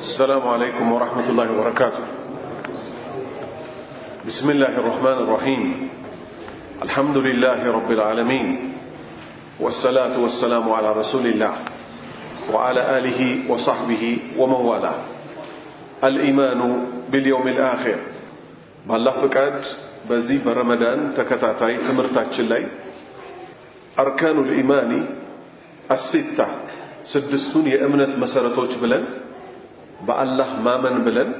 السلام عليكم ورحمة الله وبركاته. بسم الله الرحمن الرحيم. الحمد لله رب العالمين، والصلاة والسلام على رسول الله وعلى آله وصحبه ومن والاه. الإيمان باليوم الآخر بالله فقد بزي برمضان تكتاتاي تمرتاችን ላይ أركان الإيمان الستة ስድስቱን የእምነት መሰረቶች ብለን በአላህ ማመን ብለን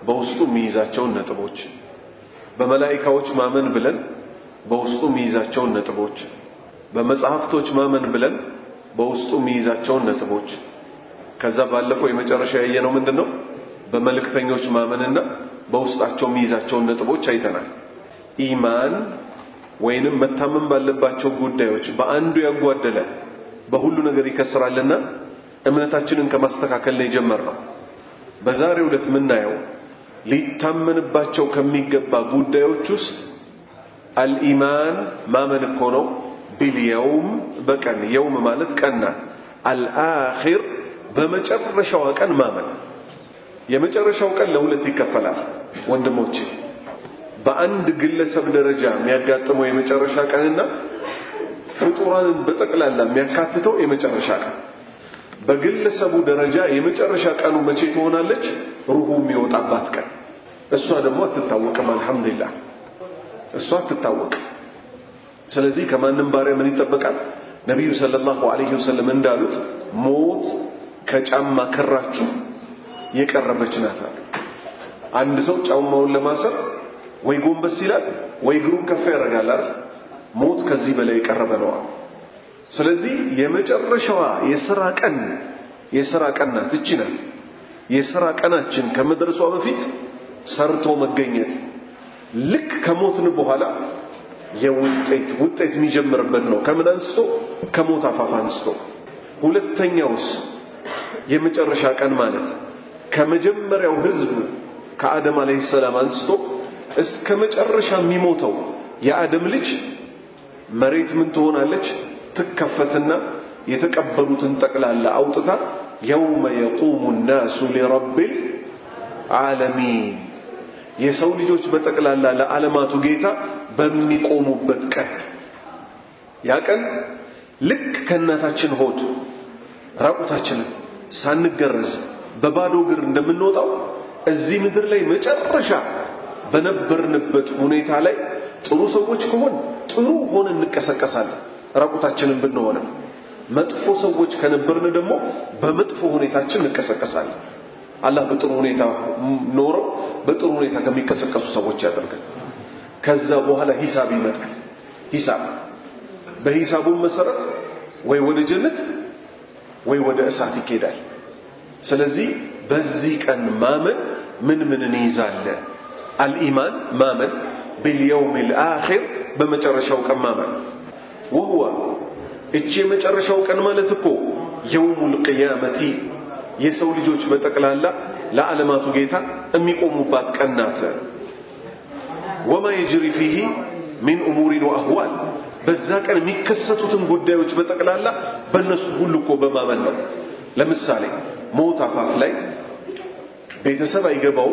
በውስጡ የሚይዛቸውን ነጥቦች፣ በመላእክቶች ማመን ብለን በውስጡ የሚይዛቸውን ነጥቦች፣ በመጽሐፍቶች ማመን ብለን በውስጡ የሚይዛቸውን ነጥቦች፣ ከዛ ባለፈው የመጨረሻ ያየነው ምንድነው? በመልእክተኞች ማመንና በውስጣቸው የሚይዛቸውን ነጥቦች አይተናል። ኢማን ወይንም መታመን ባለባቸው ጉዳዮች በአንዱ ያጓደለ በሁሉ ነገር ይከስራልና እምነታችንን ከማስተካከል ነው የጀመርነው። በዛሬው ዕለት ምናየው ሊታመንባቸው ከሚገባ ጉዳዮች ውስጥ አልኢማን ማመን እኮ ነው። ቢልየውም በቀን የውም ማለት ቀናት፣ አልአኺር በመጨረሻው ቀን ማመን። የመጨረሻው ቀን ለሁለት ይከፈላል ወንድሞቼ። በአንድ ግለሰብ ደረጃ የሚያጋጥመው የመጨረሻ ቀንና ፍጡራንን በጠቅላላ የሚያካትተው የመጨረሻ ቀን። በግለሰቡ ደረጃ የመጨረሻ ቀኑ መቼ ትሆናለች? ሩሁ የሚወጣባት ቀን። እሷ ደግሞ አትታወቅም። አልহামዱሊላህ እሷ አትታወቅም። ስለዚህ ከማንም ባሪያ ምን ይጠበቃል? ነብዩ ሰለላሁ ዐለይሂ ወሰለም እንዳሉት ሞት ከጫማ ከራችሁ የቀረበች ናት። አንድ ሰው ጫማውን ለማሰር ወይ ጎንበስ ይላል ወይ እግሩን ከፍ ያደርጋል አይደል? ሞት ከዚህ በላይ የቀረበ ነው። ስለዚህ የመጨረሻዋ የሥራ ቀን ናት። እቺ ናት የሥራ ቀናችን። ከመድረሷ በፊት ሰርቶ መገኘት፣ ልክ ከሞትን በኋላ ውጤት የሚጀምርበት ነው። ከምን አንስቶ? ከሞት አፋፍ አንስቶ። ሁለተኛውስ የመጨረሻ ቀን ማለት ከመጀመሪያው ህዝብ ከአደም አለይሂ ሰላም አንስቶ እስከ መጨረሻ የሚሞተው የአደም ልጅ መሬት ምን ትሆናለች? ትከፈትና የተቀበሉትን ጠቅላላ አውጥታ የውመ የቁሙ الناس لرب العالمين የሰው ልጆች በጠቅላላ ለዓለማቱ ጌታ በሚቆሙበት ቀን። ያ ቀን ልክ ከእናታችን ሆድ ራቁታችንን ሳንገረዝ በባዶ እግር እንደምንወጣው እዚህ ምድር ላይ መጨረሻ በነበርንበት ሁኔታ ላይ ጥሩ ሰዎች ከሆን ጥሩ ሆነ እንቀሰቀሳለን ራቁታችንን ብንሆን፣ መጥፎ ሰዎች ከነበርን ደግሞ በመጥፎ ሁኔታችን እንቀሰቀሳለን። አላህ በጥሩ ሁኔታ ኖሮ በጥሩ ሁኔታ ከሚቀሰቀሱ ሰዎች ያደርጋል። ከዛ በኋላ ሂሳብ ይመጣል። ሂሳብ በሂሳቡ መሰረት ወይ ወደ ጀነት ወይ ወደ እሳት ይኬዳል። ስለዚህ በዚህ ቀን ማመን ምን ይይዛል? አልኢማን ማመን باليوم الآخر በመጨረሻው ቀን ማመን። وهو እቺ የመጨረሻው ቀን ማለት እኮ يوم القيامة የሰው ልጆች በጠቅላላ ለዓለማቱ ጌታ የሚቆሙባት ቀን ናት። وما يجري فيه من أمور وأهوال በዛ ቀን የሚከሰቱትን ጉዳዮች በጠቅላላ በእነሱ ሁሉ እኮ በማመን ነው። ለምሳሌ ሞት አፋፍ ላይ ቤተሰብ አይገባው፣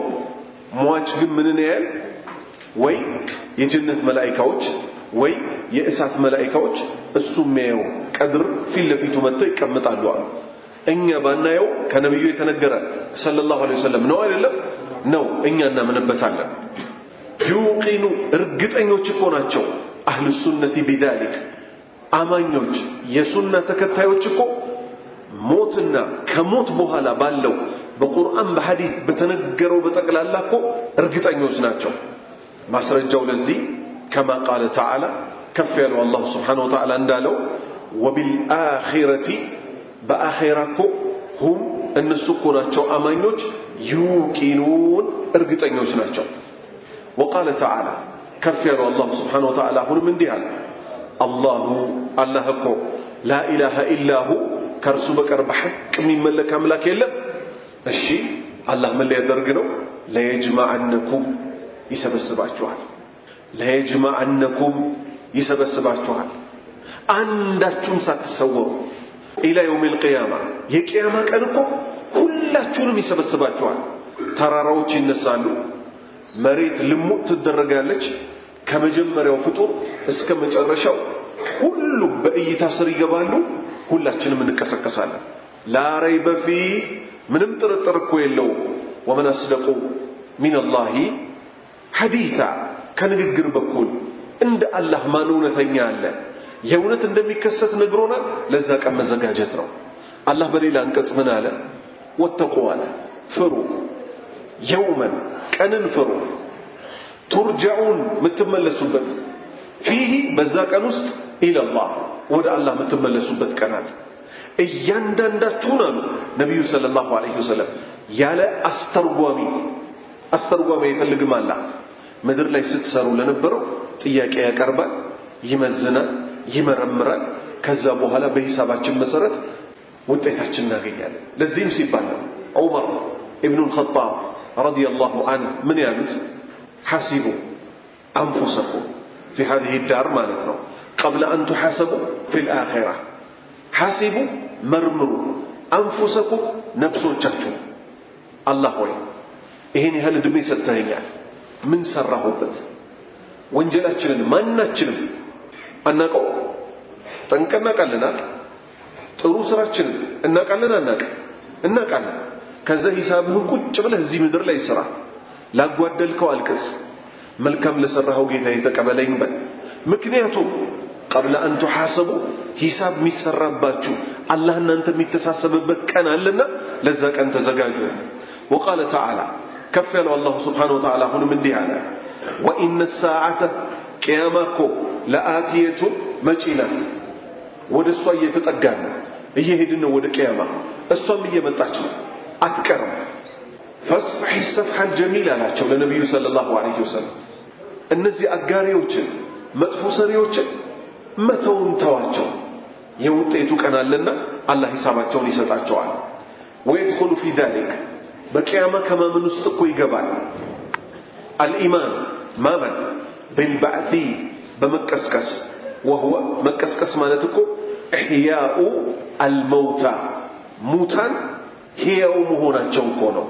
ሟች ግን ምን ያያል? ወይ የጀነት መላእክቶች ወይ የእሳት መላእክቶች እሱ የሚያየው ቀድር ፊት ለፊቱ መጥተው ይቀመጣሉ አሉ። እኛ ባናየው ከነብዩ የተነገረ ሰለላሁ ዐለይሂ ወሰለም ነው አይደለም? ነው። እኛ እናምንበታለን። ይውቂኑ እርግጠኞች እኮ ናቸው አህሉ ሱነቲ ቢዛሊክ አማኞች የሱና ተከታዮች እኮ ሞትና ከሞት በኋላ ባለው በቁርአን በሐዲስ በተነገረው በጠቅላላ እኮ እርግጠኞች ናቸው። ማስረጃው ለዚህ ከማ ቃለ ተዓላ ከፍ ያለው አላህ ሱብሓነሁ ወተዓላ እንዳለው ወቢልአኺረቲ በአኺራ እኮ ሁም እነሱ እኮ ናቸው አማኞች ዩቂኑን እርግጠኞች ናቸው። ወቃለ ተዓላ ከፍ ያለው አላህ ሱብሓነሁ ወተዓላ አሁንም እንዲህ አለ አላህ እኮ ላኢላሃ ኢላሁ ከእርሱ በቀር በሐቅ የሚመለክ አምላክ የለም። እሺ አላህ ምን ሊያደርግ ነው? ለየጅመዐነኩም ይሰበስባችኋል። ለየጅመዐነኩም ይሰበስባችኋል አንዳችሁም ሳትሰወሩ ኢላ የውሚል ቂያማ የቂያማ ቀን እኮ ሁላችሁም ሁላችሁንም ይሰበስባችኋል። ተራራዎች ይነሳሉ፣ መሬት ልሙጥ ትደረጋለች። ከመጀመሪያው ፍጡር እስከ መጨረሻው ሁሉም በእይታ ስር ይገባሉ። ሁላችንም እንቀሰቀሳለን። ላ ረይበ ፊህ ምንም ጥርጥር እኮ የለው። ወመን አስደቁ ሚነላሂ ሐዲሳ ከንግግር በኩል እንደ አላህ ማን እውነተኛ አለ? የእውነት እንደሚከሰት ነግሮናል። ለዛ ቀን መዘጋጀት ነው። አላህ በሌላ አንቀጽ ምን አለ? ወተቁ አለ፣ ፍሩ፣ የውመን ቀንን ፍሩ፣ ቱርጀዑን ምትመለሱበት፣ ፊህ በዛ ቀን ውስጥ ኢለላህ ወደ አላህ ምትመለሱበት ቀን አለ። እያንዳንዳችሁን አሉ ነቢዩ ሰለላሁ ዐለይሂ ወሰለም ያለ አስተርጓሚ አይፈልግም። አላህ ምድር ላይ ስትሰሩ ለነበረው ጥያቄ ያቀርባል፣ ይመዝናል፣ ይመረምራል። ከዛ በኋላ በሂሳባችን መሰረት ውጤታችን እናገኛለን። ለዚህም ሲባል ነው ዑመር ኢብኑል ኸጣብ ረዲየላሁ ዐንሁ ምን ያሉት? ሐሲቡ አንፉሰኩም ፊ ሃዚሂ ዳር ማለት ነው ቀብለ አን ቱሐሰቡ ፊል አኺራ። ሐሲቡ መርምሩ፣ አንፉሰኩም ነፍሶቻችሁ። አላህ ሆይ ይሄን ያህል ዕድሜ ሰጥተኸኛል፣ ምን ሰራሁበት? ወንጀላችንን ማናችንም አናቀው? ጠንቅቀን እናውቃለን። ጥሩ ስራችንን እናውቃለን እናውቃለን። ከዛ ሂሳብህን ቁጭ ብለህ እዚህ ምድር ላይ ስራ። ላጓደልከው አልቅስ፣ መልካም ለሰራኸው ጌታዬ ተቀበለኝ በል። ምክንያቱም ቀብለ አን ቱሐሰቡ ሂሳብ የሚሰራባችሁ አላህ እናንተ የሚተሳሰብበት ቀን አለና ለዛ ቀን ተዘጋጁ። ወቃለ ተዓላ ከፍ ያለው አላሁ ስብሓነሁ ወተዓላ አሁንም እንዲህ አለ፣ ወኢነ ሰዓተ ቅያማ እኮ ለአትየቱን መጪ ናት። ወደ እሷ እየተጠጋን ነው፣ እየሄድን ነው ወደ ቅያማ። እሷም እየመጣች ነው፣ አትቀርም። ፈስፈሒ ሰፍሐል ጀሚል አላቸው ለነቢዩ ሰለላሁ ዐለይሂ ወሰለም። እነዚህ አጋሪዎችን መጥፎ ሰሪዎችን መተውን ተዋቸው፣ የውጤቱ ቀን አለና አላህ ሂሳባቸውን ይሰጣቸዋል። ወየድኹሉ ፊ ዛሊክ በቅያማ ከማመን ውስጥ እኮ ይገባል አልኢማን ማመን ቢልባዕቲ በመቀስቀስ ወህወ መቀስቀስ ማለት እኮ ኢሕያኡ አልመውታ ሙታን ሕያው መሆናቸው እኮ ነው።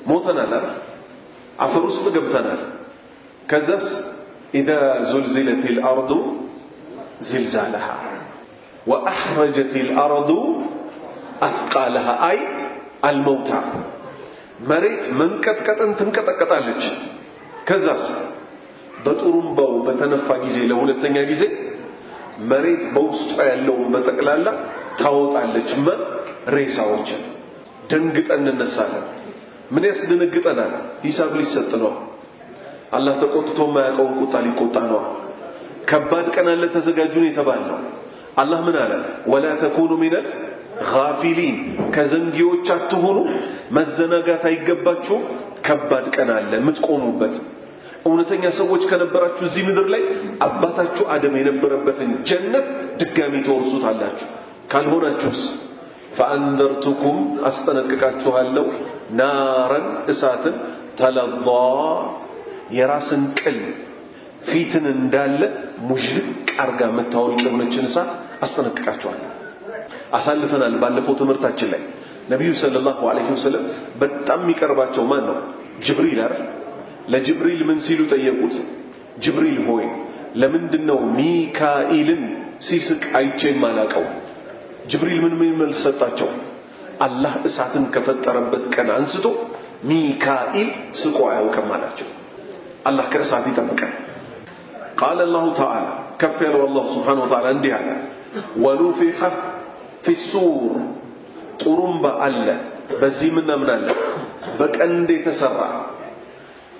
ሞተናል አይደል? አፈር ውስጥ ገብተናል። ከዛስ ኢዛ ዙልዚለቲል አርዱ ዝልዛለሃ ወአኽረጀቲል አርዱ አስቃለሃ አይ አልመውታ መሬት መንቀጥቀጥን ትንቀጠቀጣለች። ከዛስ በጥሩምባው በተነፋ ጊዜ ለሁለተኛ ጊዜ መሬት በውስጧ ያለውን በጠቅላላ ታወጣለች። ሬሳዎችን ደንግጠን እንነሳለን። ምን ያስደነግጠናል? ሂሳብ ሊሰጥ ነው። አላህ ተቆጥቶ የማያውቀውን ቁጣ ሊቆጣ ነው። ከባድ ቀን አለ ተዘጋጁን የተባለው። አላህ ምን አለ? ወላ ተኩኑ ሚነል ጋፊሊን ከዘንጊዎች አትሆኑ፣ መዘናጋት አይገባችሁም። ከባድ ቀን አለ የምትቆሙበት። እውነተኛ ሰዎች ከነበራችሁ እዚህ ምድር ላይ አባታችሁ አደም የነበረበትን ጀነት ድጋሚ ተወርሱታላችሁ። ካልሆናችሁስ ፈአንዘርቱኩም አስጠነቅቃችኋለሁ፣ ናረን እሳትን ተለዛ የራስን ቅል ፊትን እንዳለ ሙሽቅ አርጋ የምታወልቅ የሆነችን እሳት አስጠነቅቃችኋለሁ። አሳልፈናል ባለፈው ትምህርታችን ላይ ነቢዩ ሰለላሁ ዐለይሂ ወሰለም በጣም የሚቀርባቸው ማን ነው? ጅብሪል አይደል? ለጅብሪል ምን ሲሉ ጠየቁት? ጅብሪል ሆይ ለምንድነው ሚካኤልን ሲስቅ አይቼም ማላቀው? ጅብሪል ምን መልስ ሰጣቸው? አላህ እሳትን ከፈጠረበት ቀን አንስቶ ሚካኤል ስቆ አያውቅም አላቸው። አላህ ከእሳት ይጠብቃል። ቃለ አላሁ ተዓላ ከፍ ያለው አላህ ሱብሓነሁ ወተዓላ እንዲህ አለ፣ ወኑፊኸ ፊሱር ጡሩምባ አለ። በዚህ ምን እናምናለን? በቀንድ የተሰራ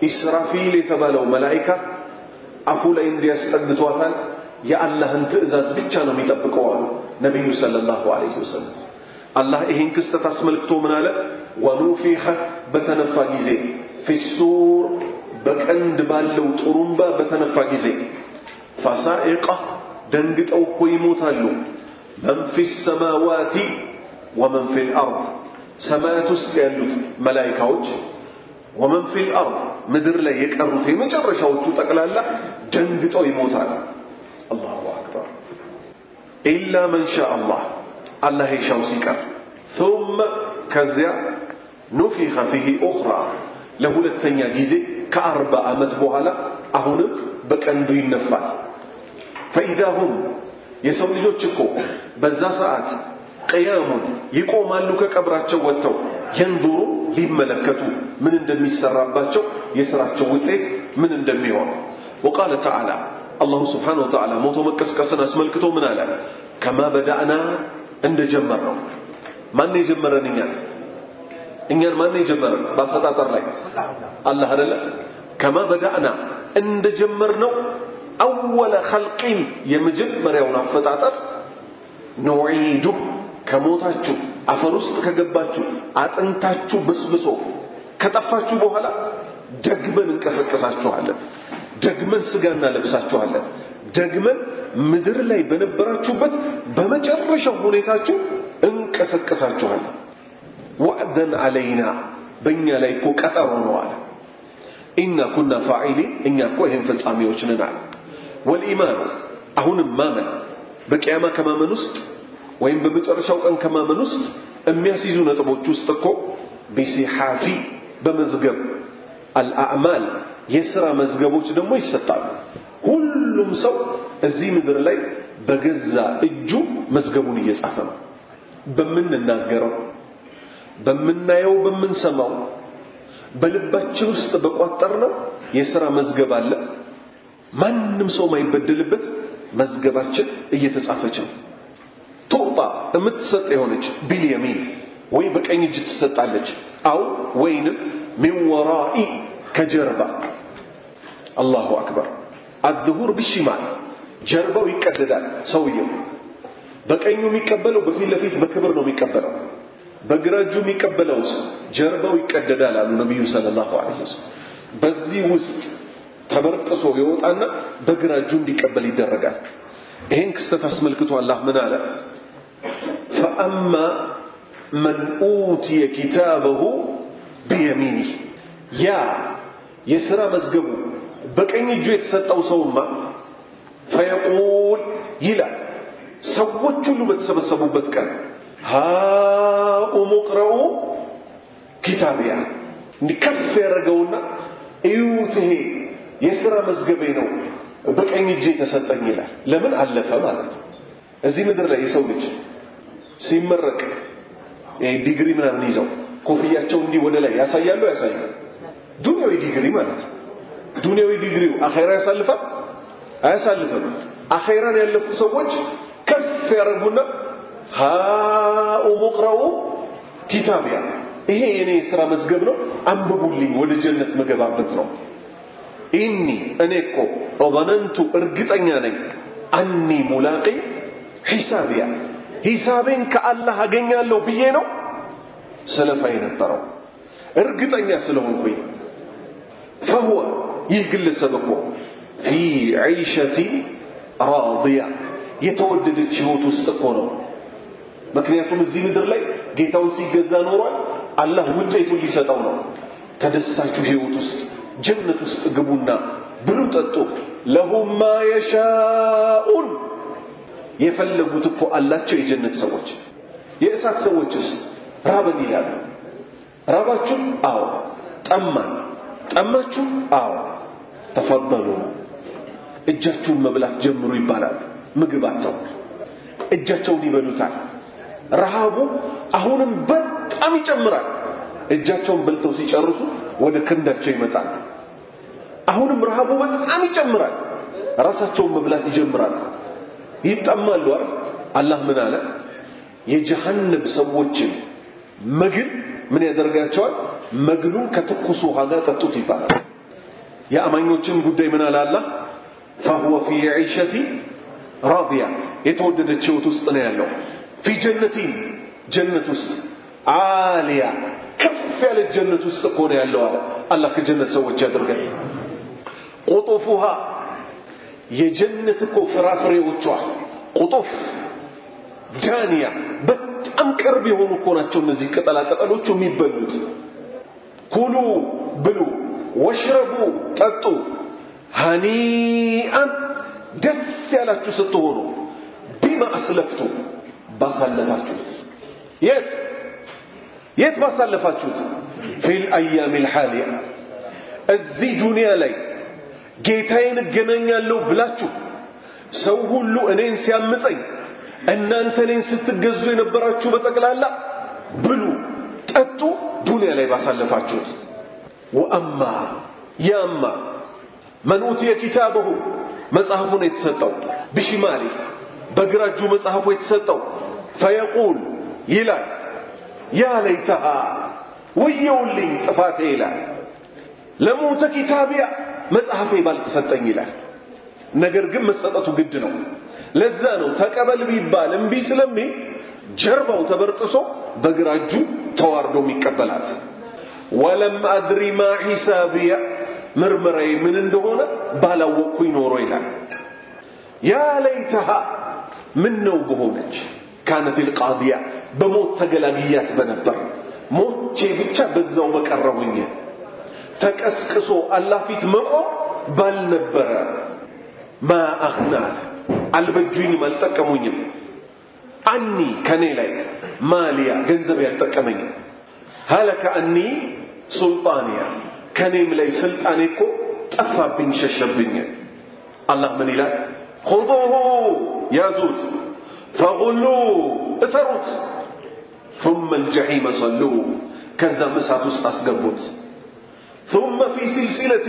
ኢስራፊል የተባለው መላኢካ አፉ ላይ እንዲያስጠግቷታል። የአላህን ትእዛዝ ብቻ ነው የሚጠብቀው አሉ ነቢዩ ሰለላሁ ዐለይሂ ወሰለም። አላህ ይህን ክስተት አስመልክቶ ምን አለ? ወኑፊኸ በተነፋ ጊዜ ፊሱር በቀንድ ባለው ጡሩምባ በተነፋ ጊዜ ፈሳኢቀ ደንግጠው እኮ ይሞታሉ። መን ፊ ሰማዋቲ ወመን ፊል አርድ ሰማያት ውስጥ ያሉት መላኢካዎች ወመን ፊል አርድ ምድር ላይ የቀሩት የመጨረሻዎቹ ጠቅላላ ደንግጠው ይሞታል። አላሁ አክበር ኢላ መን ሻ አላህ አላህ የሻው ሲቀር ثم ከዚያ ኑፊኸ ፊሂ ኡኽራ ለሁለተኛ ጊዜ ከ40 ዓመት በኋላ አሁንም በቀንዱ ይነፋል። ፈኢዛ ሁም የሰው ልጆች እኮ በዛ ሰዓት ቅያሙን ይቆማሉ ከቀብራቸው ወጥተው የንዙሩ ሊመለከቱ ምን እንደሚሰራባቸው የሥራቸው ውጤት ምን እንደሚሆን። ወቃለ ተዓላ አላሁ ስብሓነሁ ወተዓላ ሞቶ መቀስቀስን አስመልክቶ ምን አለ? ከማ በዳእና እንደጀመርነው። ማን የጀመረን? እኛን ማን የጀመረን በአፈጣጠር ላይ? አላህ አይደለ? ከማ በዳእና እንደጀመርነው አወለ ኸልቂን የመጀመሪያውን አፈጣጠር ኑዒዱህ ከሞታችሁ አፈር ውስጥ ከገባችሁ አጥንታችሁ በስብሶ ከጠፋችሁ በኋላ ደግመን እንቀሰቀሳችኋለን። ደግመን ስጋና ለብሳችኋለን። ደግመን ምድር ላይ በነበራችሁበት በመጨረሻው ሁኔታችሁ እንቀሰቀሳችኋለን። ወዕደን ዐለይና በእኛ ላይ እኮ ቀጠሮ ነው አለ። ኢና ኩና ፋዒሊን እኛ እኮ ይህን ፈጻሚዎች ነን አለ። ወልኢማኑ አሁንም ማመን በቅያማ ከማመን ውስጥ ወይም በመጨረሻው ቀን ከማመን ውስጥ የሚያስይዙ ነጥቦች ውስጥ እኮ ቢሲሓፊ በመዝገብ አልአዕማል የሥራ መዝገቦች ደግሞ ይሰጣሉ። ሁሉም ሰው እዚህ ምድር ላይ በገዛ እጁ መዝገቡን እየጻፈ ነው። በምንናገረው፣ በምናየው፣ በምንሰማው በልባችን ውስጥ በቋጠርነው የሥራ መዝገብ አለ። ማንም ሰው ማይበደልበት መዝገባችን እየተጻፈች ነው። ቱዕጣ የምትሰጥ የሆነች ቢልየሚን ወይ በቀኝ እጅ ትሰጣለች። አው ወይንም ሚን ወራኢ ከጀርባ። አላሁ አክበር። አዝሁር ቢሽማል ጀርባው ይቀደዳል። ሰውየው በቀኙ የሚቀበለው በፊት ለፊት በክብር ነው የሚቀበለው። በግራ እጁ የሚቀበለው ጀርባው ይቀደዳል አሉ ነብዩ ሰለላሁ ዐለይሂ ወሰለም። በዚህ ውስጥ ተበርጥሶ ይወጣና በግራ እጁ እንዲቀበል ይደረጋል። ይሄን ክስተት አስመልክቶ አላህ ምን አለ? ፈአማ መን ኡቲየ ኪታበሁ ቢየሚኒህ ያ የሥራ መዝገቡ በቀኝ እጁ የተሰጠው ሰውማ ፈየቁል ይላል ሰዎች ሁሉ በተሰበሰቡበት ቀን ሃኡሙ ቅረኡ ኪታቢያ እንዲከፍ ያደረገውና እዩት ይሄ የሥራ መዝገቤ ነው በቀኝ እጄ ተሰጠኝ ይላል። ለምን አለፈ ማለት ነው። እዚህ ምድር ላይ የሰው ልጅ ሲመረቅ ዲግሪ ምናምን ይዘው ኮፍያቸው እንዲህ ወደ ላይ ያሳያሉ። ዱንያዊ ዲግሪ ማለት ነው። ዱንያዊ ዲግሪው አኺራ ያሳልፋል? አያሳልፍም። አኺራን ያለፉ ሰዎች ከፍ ያደርጉና ሃኡሙ ቅረኡ ኪታቢያ ይሄ የኔ የሥራ መዝገብ ነው አንብቡልኝ ወደ ጀነት መገባበት ነው። ኢኒ እኔ እኮ ظننت እርግጠኛ ነኝ አኒ ሙላቂ ሒሳቢያ ሂሳቤን ከአላህ አገኛለሁ ብዬ ነው ሰለፋ የነበረው እርግጠኛ ስለሆንኩኝ። فهو ይህ ግለሰብ እኮ ፊ ዒሸቲ ራዲያ የተወደደች ሕይወት ውስጥ እኮ ነው። ምክንያቱም እዚህ ምድር ላይ ጌታውን ሲገዛ ኖሯል። አላህ ውጤቱን ሊሰጠው ነው። ተደሳቹ ሕይወት ውስጥ ጀነት ውስጥ ግቡና ብሉ ጠጡ። ለሁም ማ የሻኡን የፈለጉት እኮ አላቸው የጀነት ሰዎች። የእሳት ሰዎችስ ራበን ይላሉ። ራባችሁ? አዎ። ጠማን? ጠማችሁ? አዎ። ተፈضሉ እጃችሁን መብላት ጀምሩ ይባላል። ምግባቸው እጃቸውን ይበሉታል። ረሃቡ አሁንም በጣም ይጨምራል። እጃቸውን በልተው ሲጨርሱ ወደ ክንዳቸው ይመጣል። አሁንም ረሃቡ በጣም ይጨምራል። ራሳቸውን መብላት ይጀምራሉ። ይጠማሉ አይደል? አላህ ምን አለ? የጀሃነም ሰዎችን መግል ምን ያደርጋቸዋል? መግሉን ከትኩስ ውሃ ጋር ጠጡት ይባላል። የአማኞችን ጉዳይ ምን አለ አላህ? فهو في عيشة راضية የተወደደች ሕይወት ውስጥ ነው ያለው። في جنة ጀነት ውስጥ عالية ከፍ ያለ ጀነት ውስጥ እኮ ነው ያለው አለ አላህ። ከጀነት ሰዎች ያደርገን። قطوفها የጀነት እኮ ፍራፍሬዎቿ ቁጡፍ ዳንያ በጣም ቅርብ የሆኑ እኮ ናቸው እነዚህ ቅጠላ ቅጠሎቹ የሚበሉት። ኩሉ ብሉ ወሽረቡ ጠጡ ሃኒአን ደስ ያላችሁ ስትሆኑ ቢማ አስለፍቱ ባሳለፋችሁት የት የት ባሳለፋችሁት? ፊል አያሚል ሐሊያ እዚህ ዱንያ ላይ ጌታዬን እገናኛለሁ ብላችሁ ሰው ሁሉ እኔን ሲያምፀኝ እናንተ እኔን ስትገዙ የነበራችሁ በጠቅላላ ብሉ ጠጡ ዱንያ ላይ ባሳለፋችሁት። ወአማ ያማ መን ኡቲየ ኪታበሁ መጽሐፉን የተሰጠው ብሽማሊ በግራ እጁ መጽሐፉ የተሰጠው ፈየቁል ይላል ያ ለይተሃ ወየውልኝ ጥፋቴ ይላል ለሞተ ኪታቢያ መጽሐፌ ባልተሰጠኝ ይላል። ነገር ግን መሰጠቱ ግድ ነው። ለዛ ነው ተቀበል ቢባል እምቢ ስለሚል ጀርባው ተበርጥሶ በግራ እጁ ተዋርዶ የሚቀበላት። ወለም አድሪ ማ ሒሳቢያ ምርመራዬ ምን እንደሆነ ባላወቅኩኝ ኖሮ ይላል። ያ ለይተሃ ምን ነው በሆነች ካነት القاضية በሞት ተገላግያት በነበር ሞቼ ብቻ በዛው በቀረቡኝ ተቀስቅሶ አላህ ፊት መቆም ባልነበረ ማ አኽናል አልበጁኝም አልጠቀሙኝም አኒ ከኔ ላይ ማሊያ ገንዘብ ያልጠቀመኝ ሀለከ አኒ ሱልጣንያ ከኔም ላይ ስልጣኔ እኮ ጠፋብኝ ሸሸብኝ። አላህ ምን ይላል? خذوه ያዙት ፈጉሉ እሰሩት ثم الجحيم صلوه ከዛም እሳት ውስጥ አስገቡት ثم في سلسلة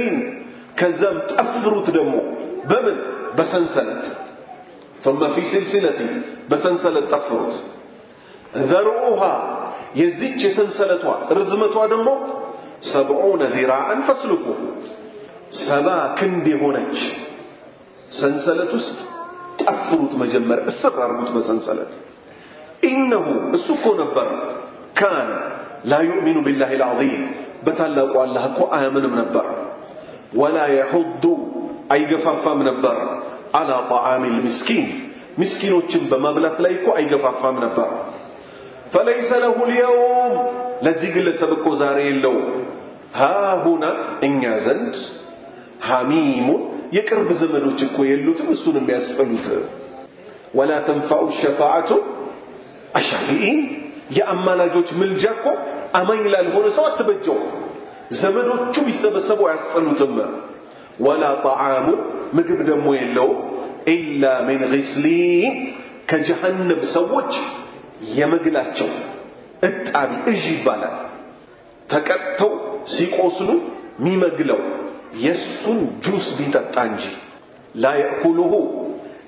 ከዛም ጠፍሩት ደግሞ በምን በሰንሰለት ثم في سلسلة በሰንሰለት ጠፍሩት ذرعها የዚች የሰንሰለቷ ርዝመቷ ደግሞ 70 ذراعا فاسلكوه 70 ክንድ የሆነች ሰንሰለት ውስጥ ጠፍሩት መጀመር እስር አርጉት በሰንሰለት ኢነሁ እሱ እኮ ነበር ካነ ላ ዩእሚኑ ቢላሂ አልዓዚም በታላቁ አላህ እኮ አያምንም ነበር ወላ የሑዱ አይገፋፋም ነበር አላ ጣዓሚል ምስኪን ምስኪኖችን በማብላት ላይ እኮ አይገፋፋም ነበር ፈለይሰ ለሁ ልየውም ለዚህ ግለሰብ እኮ ዛሬ የለው ሃሁና እኛ ዘንድ ሐሚሙን የቅርብ ዘመዶች እኮ የሉትም እሱን የሚያስፈሉት ወላ ተንፈዑ ሸፋዓቱ አሻፊኢን የአማላጆች ምልጃ እኮ አማኝ ላልሆነ ሰው አትበጀው ዘመዶቹ ቢሰበሰቡ አያስፈሉትም ወላ ጣዓሙ ምግብ ደግሞ የለው ኢላ ሚን ግስሊን ከጀሃነም ሰዎች የመግላቸው እጣቢ እዥ ይባላል ተቀጥተው ሲቆስሉ ሚመግለው የሱን ጁስ ቢጠጣ እንጂ ላ ያእኩሉሁ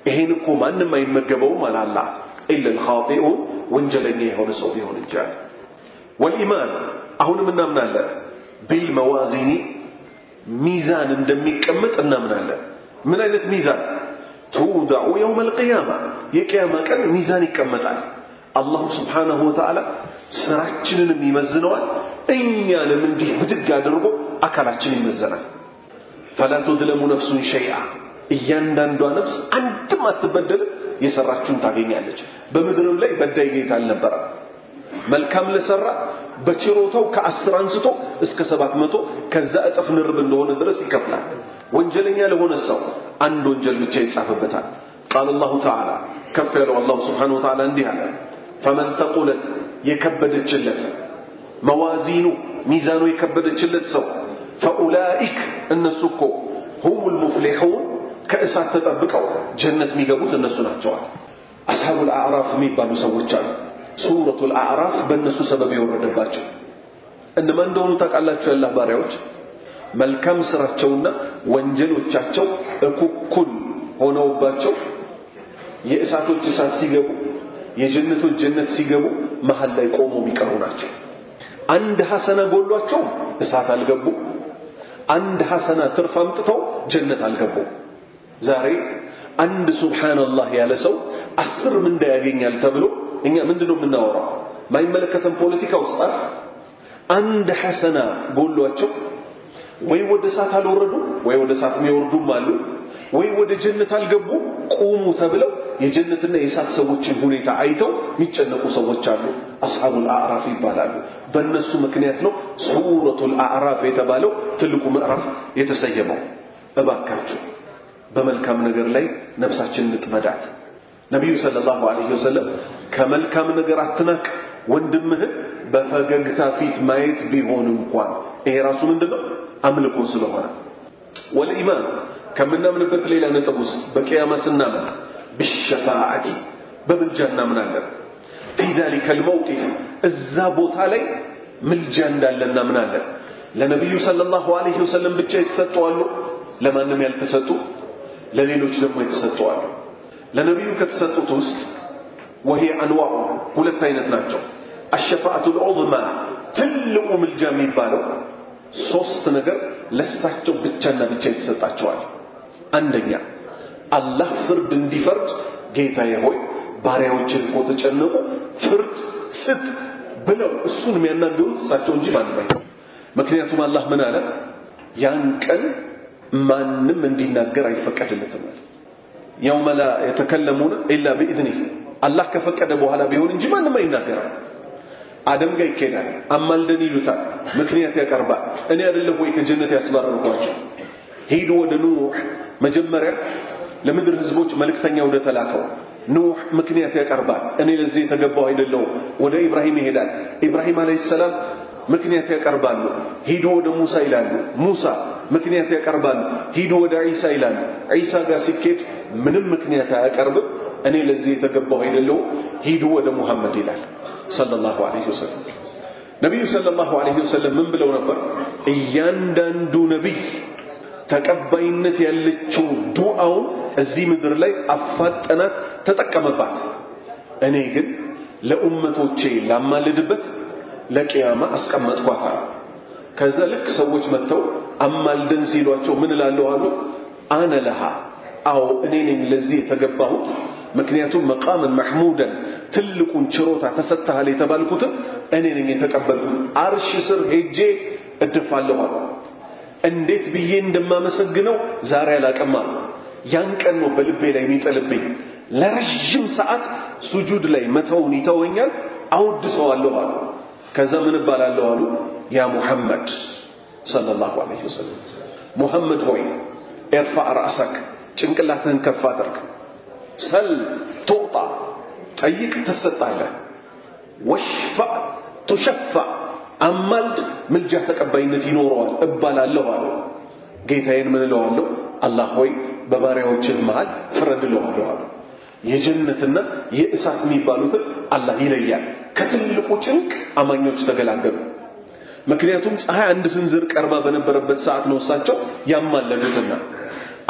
ይሄን እኮ ማንም አይመገበውም አላላ ኢላ الخاطئون ወንጀለኛ የሆነ ሰው ቢሆን እንጂ ወልኢማን አሁንም እናምናለን ቢልመዋዚኒ ሚዛን እንደሚቀመጥ እናምናለን። ምን አይነት ሚዛን? توضع يوم القيامة የቂያማ ቀን ሚዛን ይቀመጣል። አላህ Subhanahu Wa Ta'ala ስራችንንም ይመዝነዋል እኛንም እንዲህ ብድግ አድርጎ አካላችን ይመዘናል። فلا تظلم نفس شيئا እያንዳንዷ ነፍስ አንድም አትበደልም የሰራችውን ታገኛለች። በምድርም ላይ በዳይ ጌታ አልነበረ መልካም ለሰራ በችሮታው ከ10 አንስቶ እስከ 700 ከዛ እጥፍ ንርብ እንደሆነ ድረስ ይከፍላል። ወንጀለኛ ለሆነ ሰው አንድ ወንጀል ብቻ ይጻፍበታል። قال الله تعالى كف ያለው አላህ Subhanahu Wa Ta'ala እንዲህ አለ فمن ثقلت የከበደችለት موازينه ሚዛኑ የከበደችለት ሰው فأولئك እነሱ እኮ هم المفلحون ከእሳት ተጠብቀው ጀነት የሚገቡት እነሱ ናቸው። أصحاب الأعراف የሚባሉ ሰዎች አሉ። ሱረቱ الأعراف በእነሱ ሰበብ የወረደባቸው እነማን እንደሆኑ ታውቃላችሁ? ያላህ ባሪያዎች መልካም ስራቸውና ወንጀሎቻቸው እኩል ሆነውባቸው የእሳቶች እሳት ሲገቡ የጀነቶች ጀነት ሲገቡ መሃል ላይ ቆመው የሚቀሩ ናቸው። አንድ ሐሰና ጎሏቸው እሳት አልገቡ፣ አንድ ሐሰና ትርፍ አምጥተው ጀነት አልገቡ። ዛሬ አንድ ሱብሃንአላህ ያለ ሰው 10 ምንዳ ያገኛል ተብሎ እኛ ምንድነው የምናወራው? ማይመለከተን ፖለቲካ ውስጥ አንድ ሐሰና ጎሏቸው ወይ ወደ እሳት አልወረዱ ወይ ወደ እሳት የሚወርዱም አሉ ወይ ወደ ጀነት አልገቡ ቁሙ ተብለው የጀነትና የእሳት ሰዎችን ሁኔታ አይተው የሚጨነቁ ሰዎች አሉ። አስሐቡል አዕራፍ ይባላሉ። በእነሱ ምክንያት ነው ሱረቱል አዕራፍ የተባለው ትልቁ ምዕራፍ የተሰየመው። እባካችሁ በመልካም ነገር ላይ ነፍሳችንን እንጥመዳት። ነብዩ ሰለላሁ ዐለይሂ ወሰለም ከመልካም ነገር አትናቅ ወንድምህን በፈገግታ ፊት ማየት ቢሆን እንኳን ይሄ ራሱ ምንድነው አምልኮ ስለሆነ ወልኢማን ከምናምንበት ሌላ ነጥብ ውስጥ በቂያማ ስናምን بالشفاعة በምልጃ እናምናለን في ذلك الموقف እዛ ቦታ ላይ ምልጃ እንዳለ እናምናለን ለነብዩ ሰለላሁ ዐለይሂ ወሰለም ብቻ የተሰጡ አሉ ለማንም ያልተሰጡ ለሌሎች ደግሞ የተሰጡ አሉ ለነብዩ ከተሰጡት ውስጥ وهي انواع ሁለት አይነት ናቸው الشفاعة العظمى ትልቁ ምልጃ የሚባለው ሶስት ነገር ለሳቸው ብቻና ብቻ የተሰጣቸዋል አንደኛ አላህ ፍርድ እንዲፈርድ ጌታዬ ሆይ ባሪያዎችን እኮ ተጨነቁ ፍርድ ስጥ ብለው እሱን የሚያናገሩት እሳቸው እንጂ ማንም አይደለም ምክንያቱም አላህ ምን አለ ያን ቀን ማንም እንዲናገር አይፈቀድለትም يوم لا يتكلمون الا باذنه አላህ ከፈቀደ በኋላ ቢሆን እንጂ ማንም አይናገርም አደም ጋር ይከዳል አማልደን ይሉታል ምክንያት ያቀርባል እኔ አይደለም ወይ ከጀነት ያስባረርኳቸው ሄዱ ወደ ኑህ መጀመሪያ ለምድር ህዝቦች መልእክተኛ ወደ ተላከው ኑህ ምክንያት ያቀርባል እኔ ለዚህ የተገባው አይደለም ወደ ኢብራሂም ይሄዳል ኢብራሂም አለይሂ ሰላም ምክንያት ያቀርባሉ ሄዱ ወደ ሙሳ ይላሉ ሙሳ ምክንያት ያቀርባሉ ሄዱ ወደ ኢሳ ይላሉ ኢሳ ጋር ሲኬድ ምንም ምክንያት አያቀርብም እኔ ለዚህ የተገባው አይደለም ሄዱ ወደ ሙሐመድ ይላል ሰለላሁ ዐለይሂ ወሰለም ነብዩ ሰለላሁ ዐለይሂ ወሰለም ምን ብለው ነበር እያንዳንዱ ነብይ ተቀባይነት ያለችው ዱዓው እዚህ ምድር ላይ አፋጠናት ተጠቀመባት እኔ ግን ለኡመቶቼ ላማልድበት ለቂያማ አስቀመጥኳታል ከዛ ልክ ሰዎች መተው አማልደን ሲሏቸው ምን እላለሁ አሉ አነ ለሃ አው እኔ ነኝ ለዚህ የተገባሁት ምክንያቱም መቃመን መህሙደን ትልቁን ችሮታ ተሰጥተሃል የተባልኩት እኔ ነኝ የተቀበልኩት አርሽ ስር ሄጄ እድፋለሁ አሉ እንዴት ብዬ እንደማመሰግነው ዛሬ አላቀማ ያን ቀን ነው በልቤ ላይ የሚጠልብኝ ለረጅም ሰዓት ሱጁድ ላይ መተውን ይተወኛል አውድሰዋለሁ አሉ ከዛ ምን ባላለሁ አሉ ያ ሙሐመድ ሰለላሁ ዐለይሂ ወሰለም ሙሐመድ ሆይ ارفع راسك ጭንቅላትህን ከፍ አድርግ ሰል ቱጣ ጠይቅ ትሰጣለህ ወሽፋ ትሸፋ አማልድ ምልጃ ተቀባይነት ይኖረዋል እባላለሁ አሉ ጌታዬን ምን እለዋለሁ አላህ ሆይ በባሪያዎችህ መሃል ፍረድልዋለሁ አሉ የጀነትና የእሳት የሚባሉት አላህ ይለያል ከትልቁ ጭንቅ አማኞች ተገላገሉ ምክንያቱም ፀሐይ አንድ ስንዝር ቀርባ በነበረበት ሰዓት ነው እሳቸው ያማለዱትና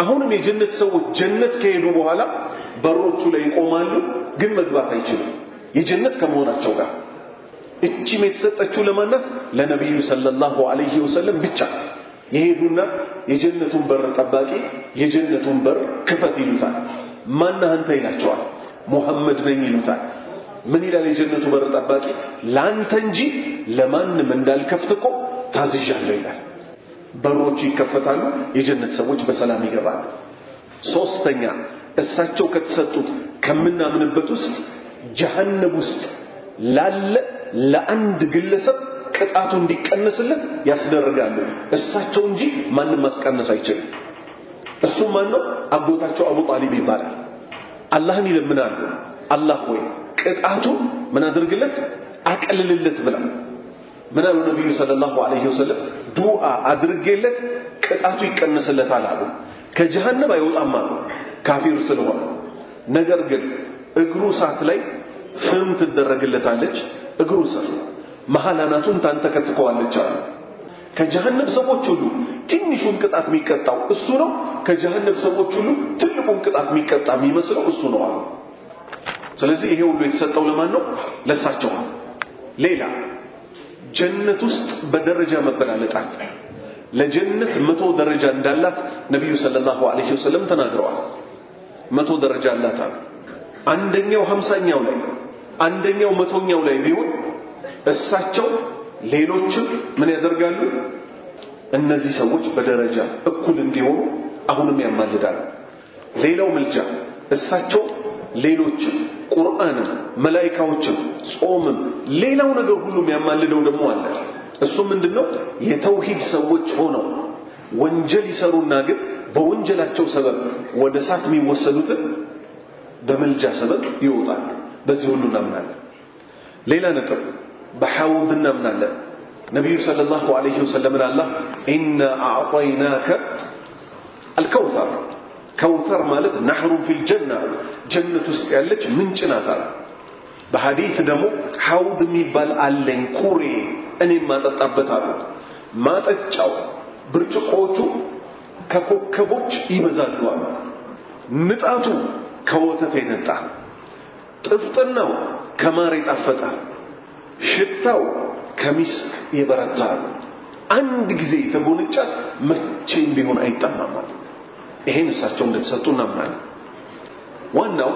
አሁንም የጀነት ሰዎች ጀነት ከሄዱ በኋላ በሮቹ ላይ ይቆማሉ ግን መግባት አይችሉም የጀነት ከመሆናቸው ጋር እቺም የተሰጠችው ለማናት ለነብዩ ሰለላሁ ዐለይሂ ወሰለም ብቻ የሄዱና የጀነቱን በር ጠባቂ የጀነቱን በር ክፈት ይሉታል ማን አንተ ይላቸዋል ሙሐመድ ነኝ ይሉታል ምን ይላል የጀነቱ በር ጠባቂ ላንተ እንጂ ለማንም እንዳልከፍትኮ ታዝዣለሁ ይላል በሮቹ ይከፈታሉ የጀነት ሰዎች በሰላም ይገባሉ ሶስተኛ እሳቸው ከተሰጡት ከምናምንበት ውስጥ ጀሃነም ውስጥ ላለ ለአንድ ግለሰብ ቅጣቱ እንዲቀነስለት ያስደርጋሉ እሳቸው እንጂ ማንም ማስቀነስ አይችልም እሱ ማን ነው አጎታቸው አቡ ጣሊብ ይባላል አላህን ይለምናሉ አላህ ሆይ ቅጣቱ ምን አድርግለት አቀልልለት ብላ ምን አሉ ነብዩ ሰለላሁ ዐለይሂ ወሰለም ዱዓ አድርጌለት ቅጣቱ ይቀነስለታል አሉ ከጀሃነም አይወጣም አሉ ካፊር ስለሆነ ነገር ግን እግሩ ሳት ላይ ፍም ትደረግለታለች እግሩ ሰር መሐላናቱን ታንተከትከዋለች አሉ ከጀሃነም ሰዎች ሁሉ ትንሹን ቅጣት የሚቀጣው እሱ ነው ከጀሃነም ሰዎች ሁሉ ትልቁን ቅጣት የሚቀጣ የሚመስለው እሱ ነው አሉ ስለዚህ ይሄ ሁሉ የተሰጠው ለማን ነው ለሳቸው ሌላ ጀነት ውስጥ በደረጃ መበላለጣል ለጀነት 100 ደረጃ እንዳላት ነብዩ ሰለላሁ ዐለይሂ ወሰለም ተናግረዋል 100 ደረጃ አላት አንደኛው 50ኛው ላይ አንደኛው 100ኛው ላይ ቢሆን እሳቸው ሌሎችም ምን ያደርጋሉ እነዚህ ሰዎች በደረጃ እኩል እንዲሆኑ አሁንም ያማልዳሉ ሌላው ምልጃ እሳቸው ሌሎች ቁርአን መላእክቶች ጾም ሌላው ነገር ሁሉ የሚያማልደው ደግሞ አለ እሱ ምንድነው የተውሂድ ሰዎች ሆነው ወንጀል ይሰሩና ግን በወንጀላቸው ሰበብ ወደ ሳት የሚወሰዱት በመልጃ ሰበብ ይወጣሉ በዚህ ሁሉ እናምናለን ሌላ ነጥብ በሐውድና ምናለ ነብዩ ሰለላሁ ዐለይሂ ወሰለም አላህ ኢና አዕጠይናከ አልከውሰር ከውሰር ማለት ነህሩ ፊል ጀና ጀነት ውስጥ ያለች ምንጭ ናት አለ። በሐዲስ ደግሞ ሐውድ የሚባል አለኝ ኩሬ እኔም ማጠጣበታለሁ ማጠጫው ብርጭቆቹ ከኮከቦች ይበዛሉ አለ። ንጣቱ ከወተት የነጣ ጥፍጥናው ከማር የጣፈጠ ሽታው ከሚስክ የበረታ አንድ ጊዜ ተጎንጫት መቼም ቢሆን አይጠማም። ይሄን እሳቸው እንደተሰጡ እናምናለን። ዋናው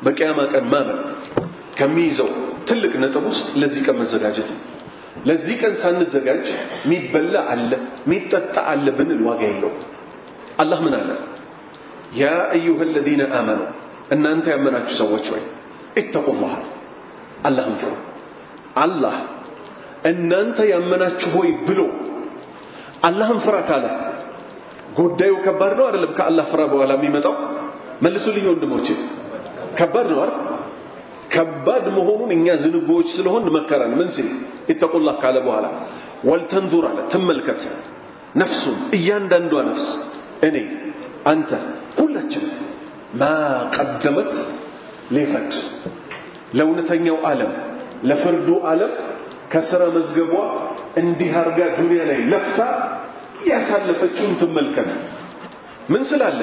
በቂያማ ቀን ማመን ከሚይዘው ትልቅ ነጥብ ውስጥ ለዚህ ቀን መዘጋጀት ነው። ለዚህ ቀን ሳንዘጋጅ ሚበላ አለ ሚጠጣ አለ ብንል ዋጋ የለውም። አላህ ምን አለ? ያ አዩሃ الذين آمنوا እናንተ ያመናችሁ ሰዎች ሆይ ኢተቁላህ አላህን ፍሩ። አላህ እናንተ ያመናችሁ ሆይ ብሎ አላህን ፍራ ካለ ጉዳዩ ከባድ ነው አይደለም? ከአላህ ፍራ በኋላ የሚመጣው መልሱልኝ ወንድሞቼ፣ ከባድ ነው አይደል? ከባድ መሆኑን እኛ ዝንጎች ስለሆን መከራን ምን ሲል ኢተቁላህ ካለ በኋላ ወልተንዙር አለ ትመልከት ነፍሱን እያንዳንዷ ነፍስ እኔ አንተ ሁላችን ማ ቀደመት ሊፈድ ለእውነተኛው ዓለም ለፍርዱ ዓለም ከስራ መዝገቧ እንዲህ አርጋ ዱንያ ላይ ለፍታ ያሳለፈችውን ትመልከት። ምን ስላለ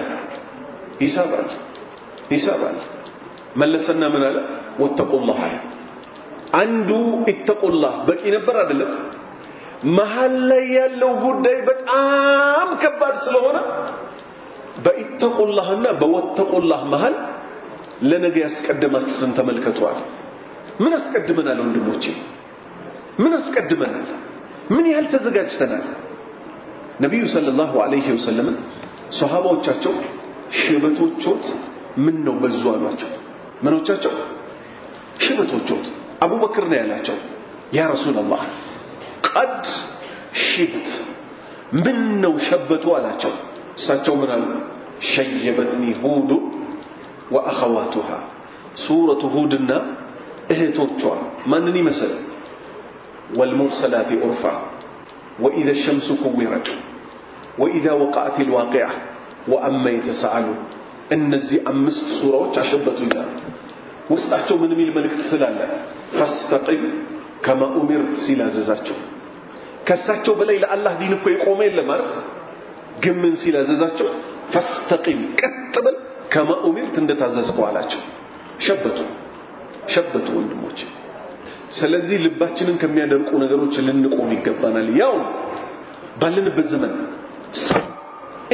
ሂሳብ መለሰና ምን አለ? ወተቁላህ አለ። አንዱ ኢተቁላህ በቂ ነበር አይደለም? መሃል ላይ ያለው ጉዳይ በጣም ከባድ ስለሆነ በኢተቁላህና በወተቁላህ መሃል ለነገ ያስቀደማችሁትን ተመልከቷል። ምን አስቀድመናል ወንድሞቼ? ምን አስቀድመናል? ምን ያህል ተዘጋጅተናል? ነብዩ ሰለላሁ ዐለይሂ ወሰለም ሱሐባዎቻቸው ሽበቶቾት ምን ነው በዙ አሏቸው። ምኖቻቸው ሽበቶቾት አቡበክር ነው ያላቸው ያ ረሱላህ ቀድ ሽብት ምን ነው ሸበቱ አላቸው። እሳቸው ምን አሉ? ሸየበትኒ ሁድ ወአኸዋቱሃ ሱረቱ ሁድና እህቶቿ ማንን ይመስል? والمرسلات عرفا وإذا الشمس كورت وإذا وقعت الواقعة وأما يتساءلون እነዚህ አምስት ሱራዎች አሸበቱ ይላል። ውስጣቸው ምን የሚል መልእክት ስላለ ፈስተቂም ከማ ኡሚርት ሲላዘዛቸው ከሳቸው በላይ ለአላህ ዲን እኮ የቆመ የለም አይደል? ግን ምን ሲላዘዛቸው ፈስተቂም ቀጥ በል ከማ ኡሚርት እንደታዘዝከው አላቸው። ሸበቱ ወንድሞች። ስለዚህ ልባችንን ከሚያደርቁ ነገሮች ልንቆም ይገባናል። ያው ባለንበት ዘመን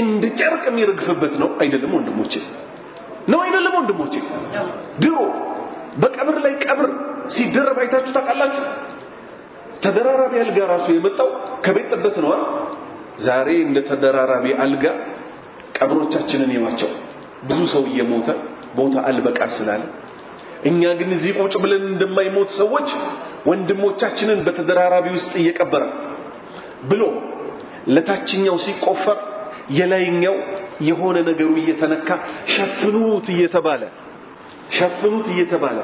እንደ ጨርቅ የሚረግፍበት ነው አይደለም ወንድሞቼ? ነው አይደለም ወንድሞቼ? ድሮ በቀብር ላይ ቀብር ሲደረብ አይታችሁ ታውቃላችሁ? ተደራራቢ አልጋ ራሱ የመጣው ከቤት ጥበት ነው አይደል? ዛሬ እንደ ተደራራቢ አልጋ ቀብሮቻችንን የዋቸው ብዙ ሰው እየሞተ ቦታ አልበቃ ስላለ እኛ ግን እዚህ ቁጭ ብለን እንደማይሞት ሰዎች ወንድሞቻችንን በተደራራቢ ውስጥ እየቀበረ ብሎ ለታችኛው ሲቆፈር የላይኛው የሆነ ነገሩ እየተነካ ሸፍኑት እየተባለ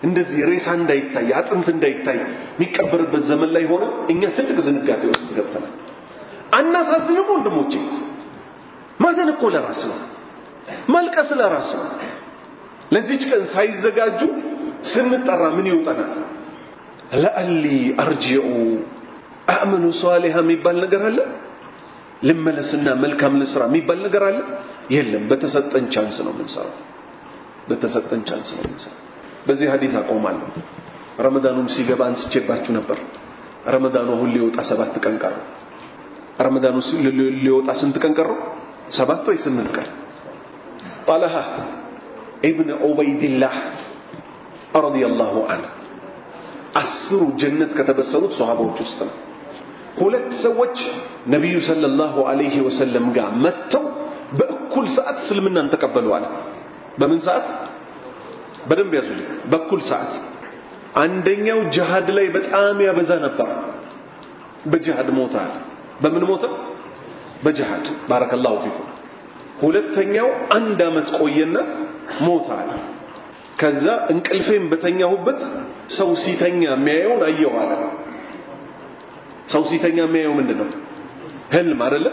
እንደዚህ ሬሳ እንዳይታይ አጥንት እንዳይታይ የሚቀበርበት ዘመን ላይ ሆነ እኛ ትልቅ ዝንጋቴ ውስጥ ገብተናል። አናሳዝንም ወንድሞቼ? ማዘን እኮ ለራስ ነው፣ ማልቀስ ለራስ ነው። ለዚች ቀን ሳይዘጋጁ ስንጠራ ምን ይውጠናል? ለአሊ አርጂዑ አዕመሉ ሷሊሃ የሚባል ነገር አለ? ልመለስና መልካም ልስራ የሚባል ነገር አለ? የለም። በተሰጠን ቻንስ ነው የምንሰራው። በዚህ ሐዲስ አቆማለሁ። ረመዳኑም ሲገባ አንስቼባችሁ ነበር። ረመዳኑ አሁን ሊወጣ 7 ቀን ቀረ። ረመዳኑ ሊወጣ ስንት ቀን ቀረ? 7 ወይ 8 ቀን። ጣልሃ ኢብኑ ዑበይድላህ ረዲየላሁ ዐንሁ 10 ጀነት ከተበሰሩት ሱሐባዎች ውስጥ ነው። 2 ሰዎች ነብዩ ሰለላሁ ዐለይሂ ወሰለም ጋር መጥተው በእኩል ሰዓት እስልምናን ተቀበሉዋል። በምን ሰዓት? በደንብ ያዙልኝ። በእኩል ሰዓት። አንደኛው ጂሃድ ላይ በጣም ያበዛ ነበር። በጂሃድ ሞታል። በምን ሞተ? በጂሃድ። ባረከላሁ ፊኩም። ሁለተኛው 1 አመት ቆየና ሞታል። ከዛ እንቅልፌን በተኛሁበት ሰው ሲተኛ የሚያየውን አየሁ አለ። ሰው ሲተኛ የሚያየው ምንድነው? ህልም አይደለ?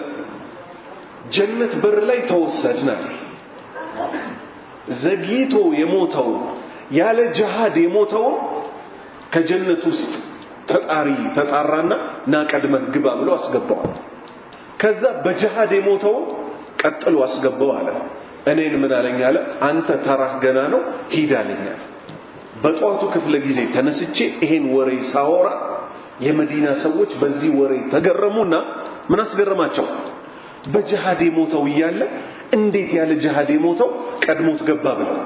ጀነት በር ላይ ተወሰድን አለ። ዘግይቶ የሞተው ያለ ጂሃድ የሞተው ከጀነት ውስጥ ተጣራና ና ቀድመህ ግባ ብሎ አስገባው። ከዛ በጂሃድ የሞተው ቀጥሎ አስገባው አለ። እኔን ምን አለኝ አለ? አንተ ተራህ ገና ነው ሂድ አለኝ አለ። በጧቱ ክፍለ ጊዜ ተነስቼ ይሄን ወሬ ሳወራ የመዲና ሰዎች በዚህ ወሬ ተገረሙና ምን አስገረማቸው? በጂሃድ የሞተው እያለ እንዴት ያለ ጂሃድ የሞተው ቀድሞት ገባ ብለው።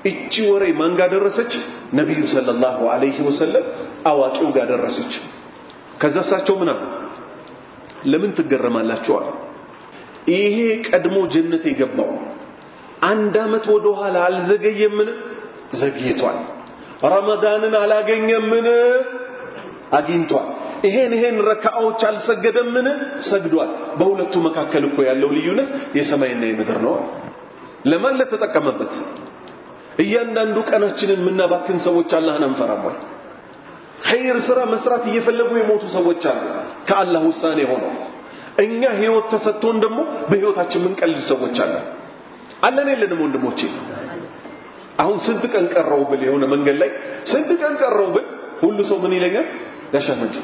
እቺ ወሬ ማን ጋር ደረሰች? ነብዩ ሰለላሁ ዐለይሂ ወሰለም አዋቂው ጋር ደረሰች። ከዛ እሳቸው ምን አሉ? ለምን ትገረማላችሁ አሉ። ይሄ ቀድሞ ጀነት የገባው 1 አመት ወደ ኋላ አልዘገየምን? ዘግይቷል። ረመዳንን አላገኘምን? አግኝቷል። ይሄን ረካዓዎች አልሰገደምን? ሰግዷል። በሁለቱ መካከል እኮ ያለው ልዩነት የሰማይና የምድር ነው። ለማን ለተጠቀመበት? እያንዳንዱ ቀናችንን ምናባክን ሰዎች አላህን አንፈራም ወይ? ኸይር ስራ መስራት እየፈለጉ የሞቱ ሰዎች አሉ ከአላህ ውሳኔ ሆነው። እኛ ህይወት ተሰጥቶን ደግሞ በህይወታችን ምን ቀልድ ሰዎች አለን የለንም ወንድሞቼ? አሁን ስንት ቀን ቀረው ብል የሆነ መንገድ ላይ ስንት ቀን ቀረው ብል ሁሉ ሰው ምን ይለኛል? ያሻመጭ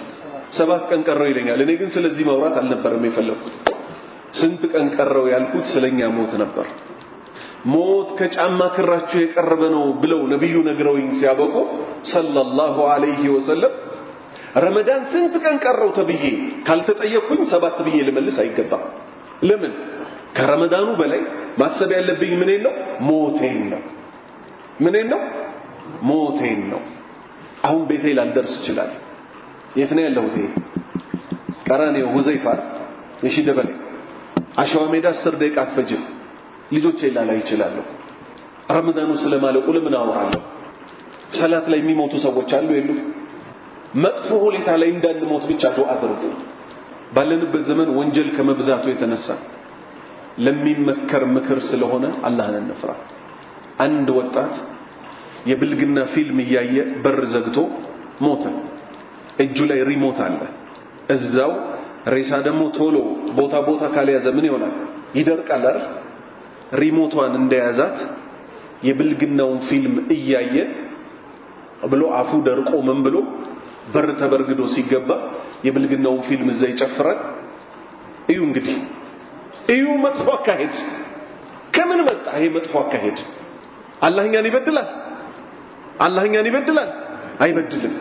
7 ቀን ቀረው ይለኛል። እኔ ግን ስለዚህ ማውራት አልነበረም የፈለኩት። ስንት ቀን ቀረው ያልኩት ስለኛ ሞት ነበር። ሞት ከጫማ ክራችሁ የቀረበ ነው ብለው ነብዩ ነግረውኝ ሲያበቁ ሰለላሁ ዐለይሂ ወሰለም ረመዳን ስንት ቀን ቀረው ተብዬ ካልተጠየቅኩኝ 7 ብዬ ልመልስ አይገባም። ለምን? ከረመዳኑ በላይ ማሰብ ያለብኝ ምኔን ነው? ሞቴን ነው። ምኔን ነው? ሞቴን ነው። አሁን ቤቴ ላልደርስ ይችላል። የት ነው ያለሁት? ቀራኔው ሁዘይፋ እሺ ደበሌ አሸዋ ሜዳ 10 ደቂቃ አትፈጅም። ልጆቼ ላላይ ይችላል። ረመዳኑ ስለማለቁ ለምን አወራለሁ? ሰላት ላይ የሚሞቱ ሰዎች አሉ የሉ? መጥፎ ሁኔታ ላይ እንዳንሞት ብቻ ዱዓ አድርጉ። ባለንበት ዘመን ወንጀል ከመብዛቱ የተነሳ ለሚመከር ምክር ስለሆነ አላህን እንፍራ። አንድ ወጣት የብልግና ፊልም እያየ በር ዘግቶ ሞተ። እጁ ላይ ሪሞት አለ። እዛው ሬሳ ደግሞ ቶሎ ቦታ ካልያዘ ምን ይሆናል? ይደርቃል አይደል? ሪሞቷን እንደያዛት የብልግናውን ፊልም እያየ ብሎ አፉ ደርቆ ምን ብሎ በር ተበርግዶ ሲገባ የብልግናውን ፊልም እዛ ይጨፍራል። እዩ እንግዲህ እዩ መጥፎ አካሄድ ከምን መጣ ይሄ መጥፎ አካሄድ? አላህኛን ይበድላል? አላህኛን ይበድላል? አይበድልም።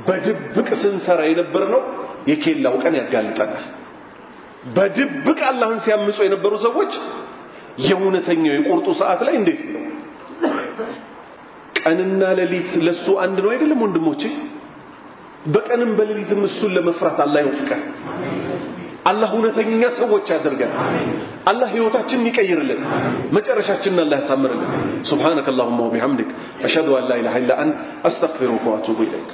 በድብቅ ስንሰራ የነበርነው የኬላው ቀን ያጋልጠናል። በድብቅ አላህን ሲያምፁ የነበሩ ሰዎች የእውነተኛው የቁርጡ ሰዓት ላይ እንዴት ነው? ቀንና ሌሊት ለሱ አንድ ነው አይደለም ወንድሞቼ? በቀንም በሌሊትም እሱን ለመፍራት አላህ ይወፍቀን። አላህ እውነተኛ ሰዎች ያደርገን። አላህ ህይወታችንን ይቀይርልን። መጨረሻችንን አላህ ያሳምርልን። ሱብሃነከ አላሁመ ወቢሐምዲክ አሽሀዱ አን ላ ኢላሀ ኢላ አንተ አስተግፊሩከ ወአቱቡ ኢለይክ።